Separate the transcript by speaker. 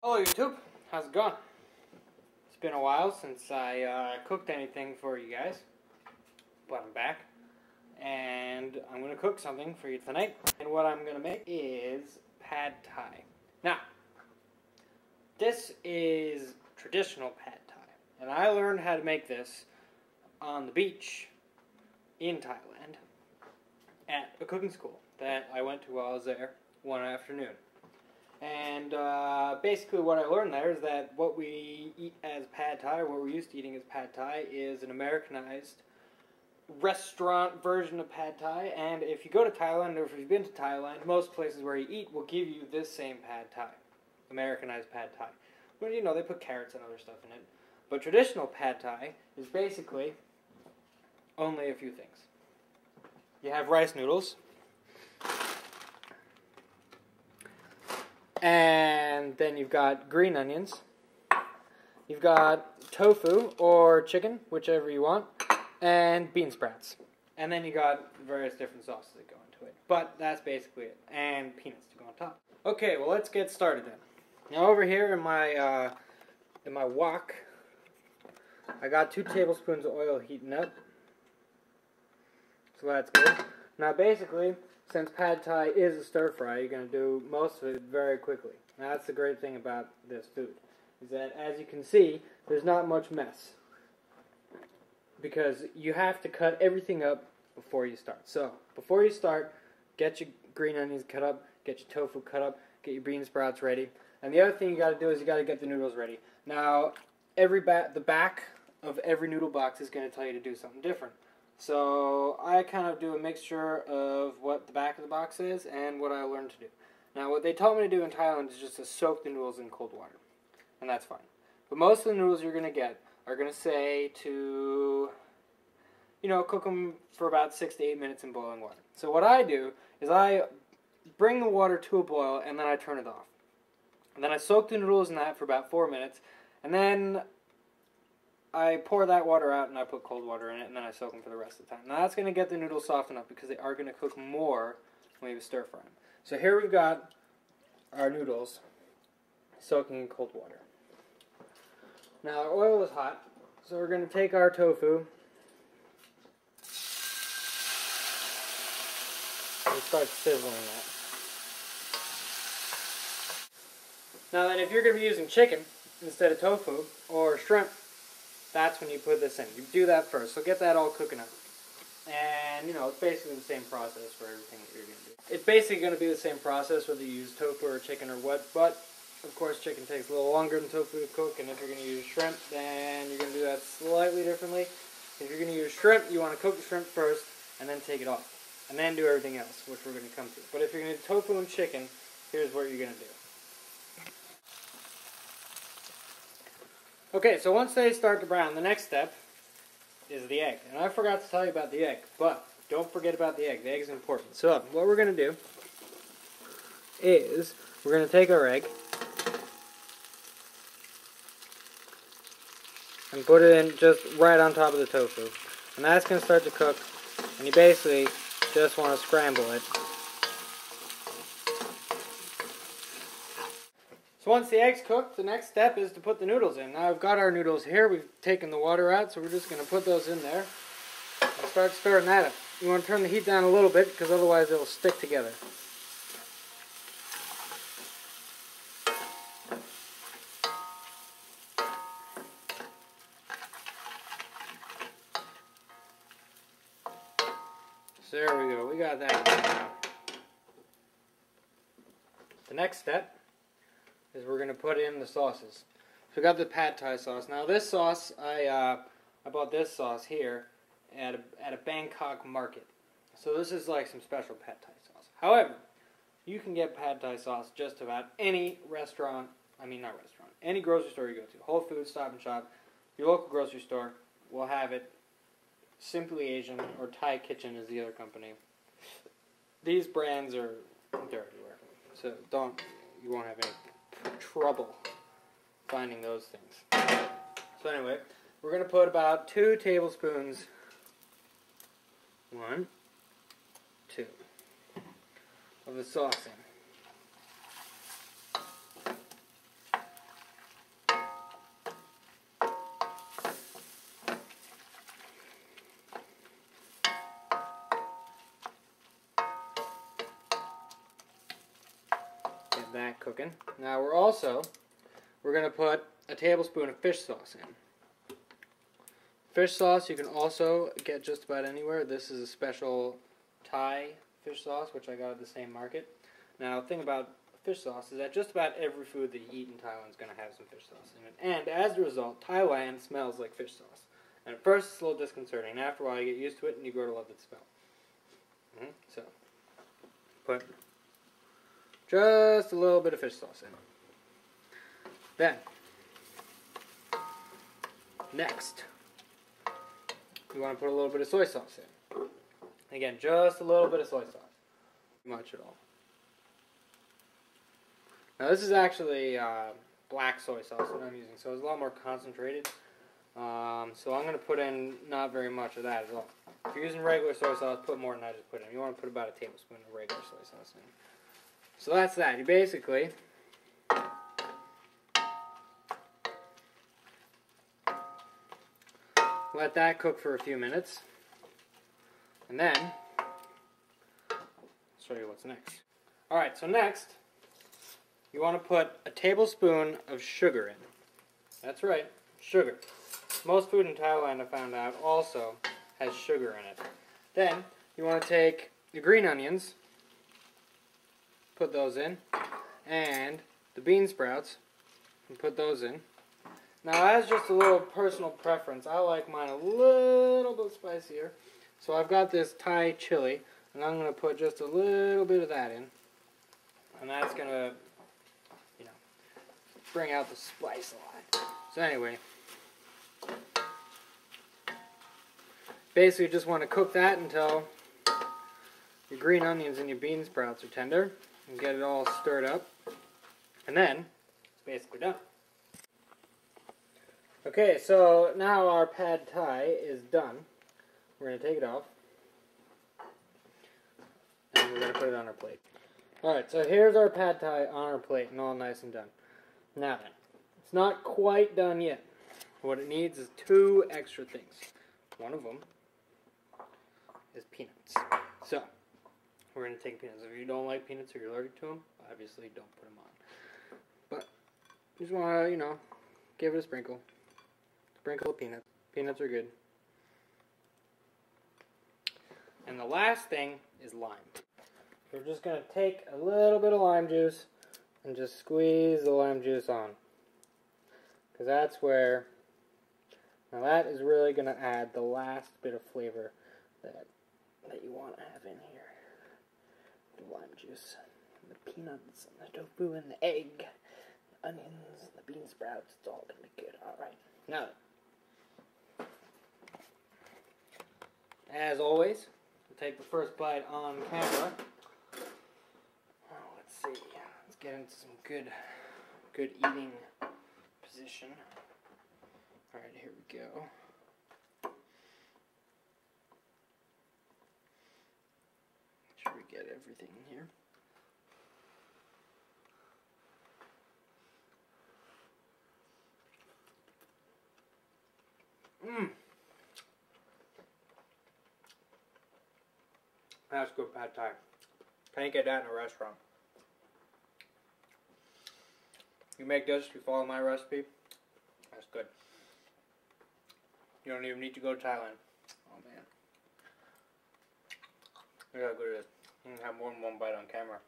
Speaker 1: Hello YouTube, how's it going? It's been a while since I cooked anything for you guys, but I'm back, and I'm going to cook something for you tonight, and what I'm going to make is pad thai. Now, this is traditional pad thai, and I learned how to make this on the beach in Thailand at a cooking school that I went to while I was there one afternoon. And basically what I learned there is that what we eat as pad thai, or what we're used to eating as pad thai, is an Americanized restaurant version of pad thai. And if you go to Thailand, or if you've been to Thailand, most places where you eat will give you this same pad thai, Americanized pad thai. Well, you know, they put carrots and other stuff in it. But traditional pad thai is basically only a few things. You have rice noodles, and then you've got green onions, you've got tofu or chicken, whichever you want, and bean sprouts. And then you got various different sauces that go into it. But that's basically it. And peanuts to go on top. Okay, well, let's get started then. Now over here in my wok, I got 2 tablespoons of oil heating up. So that's good. Now basically, since pad thai is a stir fry, you're going to do most of it very quickly. Now that's the great thing about this food, is that as you can see, there's not much mess. Because you have to cut everything up before you start. So, before you start, get your green onions cut up, get your tofu cut up, get your bean sprouts ready. And the other thing you got to do is you got to get the noodles ready. Now, the back of every noodle box is going to tell you to do something different. So I kind of do a mixture of what the back of the box is and what I learned to do. Now what they taught me to do in Thailand is just to soak the noodles in cold water. And that's fine. But most of the noodles you're going to get are going to say to, cook them for about 6 to 8 minutes in boiling water. So what I do is I bring the water to a boil and then I turn it off. And then I soak the noodles in that for about 4 minutes. And then I pour that water out and I put cold water in it, and then I soak them for the rest of the time. Now that's going to get the noodles soft enough because they are going to cook more when you stir fry them. So here we've got our noodles soaking in cold water. Now our oil is hot, so we're going to take our tofu and start sizzling that. Now then, if you're going to be using chicken instead of tofu or shrimp, that's when you put this in. You do that first, so get that all cooking up. And, it's basically the same process for everything that you're going to do. It's basically going to be the same process whether you use tofu or chicken or what, but, of course, chicken takes a little longer than tofu to cook, and if you're going to use shrimp, then you're going to do that slightly differently. If you're going to use shrimp, you want to cook the shrimp first, and then take it off. And then do everything else, which we're going to come to. But if you're going to do tofu and chicken, here's what you're going to do. Okay, so once they start to brown, the next step is the egg. And I forgot to tell you about the egg, but don't forget about the egg. The egg is important. So what we're going to do is we're going to take our egg and put it in just right on top of the tofu. And that's going to start to cook, and you basically just want to scramble it. So once the egg's cooked, the next step is to put the noodles in. Now I've got our noodles here. We've taken the water out, so we're just going to put those in there and start stirring that up. You want to turn the heat down a little bit because otherwise it'll stick together. So there we go. We got that. The next step is we're going to put in the sauces. So we got the pad thai sauce. Now this sauce, I bought this sauce here at a Bangkok market. So this is like some special pad thai sauce. However, you can get pad thai sauce just about any restaurant, any grocery store you go to. Whole Foods, Stop and Shop, your local grocery store will have it. Simply Asian or Thai Kitchen is the other company. These brands they're everywhere. So you won't have any trouble finding those things. So anyway, we're going to put about 2 tablespoons, 1, 2, of the sauce in. that cooking. Now we're going to put a tablespoon of fish sauce in. Fish sauce you can also get just about anywhere. This is a special Thai fish sauce, which I got at the same market. Now, the thing about fish sauce is that just about every food that you eat in Thailand is going to have some fish sauce in it. And as a result, Thailand smells like fish sauce. And at first it's a little disconcerting. And after a while you get used to it and you grow to love the smell. So, put just a little bit of fish sauce in. Then, next, you want to put a little bit of soy sauce in. Again, just a little bit of soy sauce. Not much at all. Now this is actually black soy sauce that I'm using, so it's a lot more concentrated. So I'm going to put in not very much of that at all. If you're using regular soy sauce, put more than I just put in. You want to put about a tablespoon of regular soy sauce in. So that's that. You basically let that cook for a few minutes. And then, I'll show you what's next. Alright, so next, you want to put a tablespoon of sugar in. That's right, sugar. Most food in Thailand, I found out, also has sugar in it. Then, you want to take the green onions, put those in, and the bean sprouts, and put those in. Now, as just a little personal preference, I like mine a little bit spicier. So I've got this Thai chili, and I'm going to put just a little bit of that in. And that's going to, bring out the spice a lot. So anyway, basically just want to cook that until your green onions and your bean sprouts are tender. And get it all stirred up. And then, it's basically done. Okay, so now our pad thai is done. We're going to take it off. And we're going to put it on our plate. Alright, so here's our pad thai on our plate and all nice and done. Now then, it's not quite done yet. What it needs is 2 extra things. One of them is peanuts. So, we're going to take peanuts. If you don't like peanuts or you're allergic to them, obviously don't put them on. But, you just want to, give it a sprinkle. Sprinkle of peanuts. Peanuts are good. And the last thing is lime. We're just going to take a little bit of lime juice and just squeeze the lime juice on. Because that's where, now that is really going to add the last bit of flavor that you want to have in here. The lime juice, and the peanuts, and the tofu, and the egg, the onions, and the bean sprouts. It's all going to be good. Alright. Now, as always, we'll take the first bite on camera. Let's see. Let's get into some good eating position. Alright, here we go. Make sure we get everything in here. That's good pad thai. Can't get that in a restaurant. You make this, you follow my recipe, that's good. You don't even need to go to Thailand. Oh man. Look how good it is. You can have more than one bite on camera.